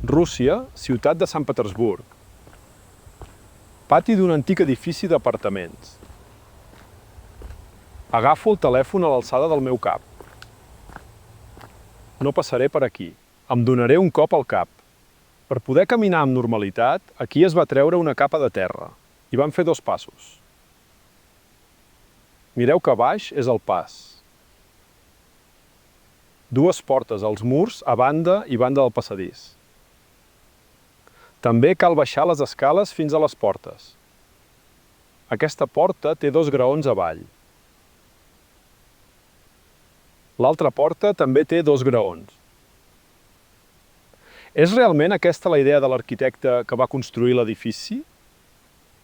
Rússia, ciutat de Sant Petersburg. Pati d'un antic edifici d'apartaments. Agafo el telèfon a l'alçada del meu cap. No passaré per aquí. Em donaré un cop al cap. Per poder caminar amb normalitat, aquí es va treure una capa de terra i van fer 2 passos. Mireu que baix és el pas. 2 portes als murs a banda i banda del passadís. També cal baixar les escales fins a les portes. Aquesta porta té 2 graons avall. L'altra porta també té 2 graons. És realment aquesta la idea de l'arquitecte que va construir l'edifici?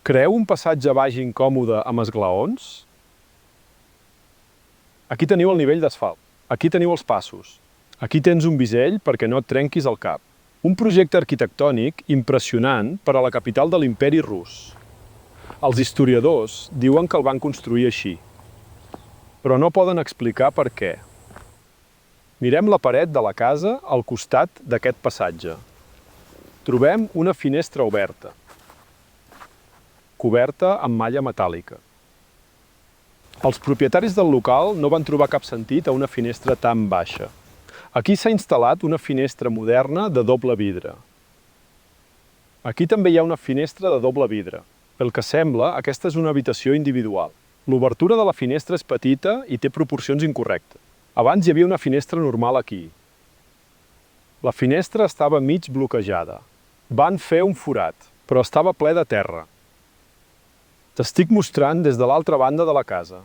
Creu un passatge baix incòmode amb esglaons? Aquí teniu el nivell d'asfalt. Aquí teniu els passos. Aquí tens un bisell perquè no et trenquis el cap. Un projecte arquitectònic impressionant per a la capital de l'imperi rus. Els historiadors diuen que el van construir així, però no poden explicar per què. Mirem la paret de la casa al costat d'aquest passatge. Trobem una finestra oberta, coberta amb malla metàl·lica. Els propietaris del local no van trobar cap sentit a una finestra tan baixa. Aquí s'ha instal·lat una finestra moderna de doble vidre. Aquí també hi ha una finestra de doble vidre. Pel que sembla, aquesta és una habitació individual. L'obertura de la finestra és petita i té proporcions incorrectes. Abans hi havia una finestra normal aquí. La finestra estava mig bloquejada. Van fer un forat, però estava ple de terra. T'estic mostrant des de l'altra banda de la casa.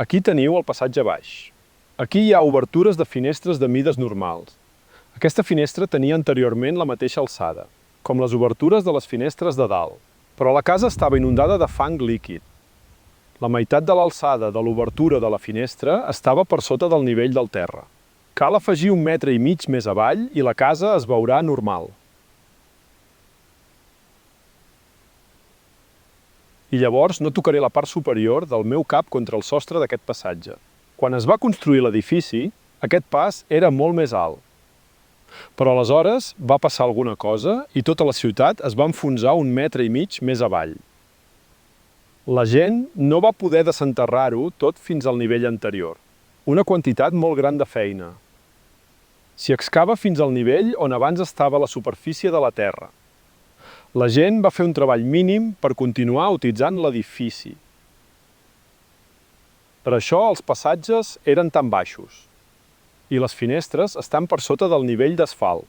Aquí teniu el passatge baix. Aquí hi ha obertures de finestres de mides normals. Aquesta finestra tenia anteriorment la mateixa alçada, com les obertures de les finestres de dalt, però la casa estava inundada de fang líquid. La meitat de l'alçada de l'obertura de la finestra estava per sota del nivell del terra. Cal afegir 1,5 metres més avall i la casa es veurà normal. I llavors no tocaré la part superior del meu cap contra el sostre d'aquest passatge. Quan es va construir l'edifici, aquest pas era molt més alt. Però aleshores va passar alguna cosa i tota la ciutat es va enfonsar 1,5 metres més avall. La gent no va poder desenterrar-ho tot fins al nivell anterior. Una quantitat molt gran de feina. S'hi excava fins al nivell on abans estava la superfície de la terra. La gent va fer un treball mínim per continuar utilitzant l'edifici. Per això els passatges eren tan baixos i les finestres estan per sota del nivell d'asfalt.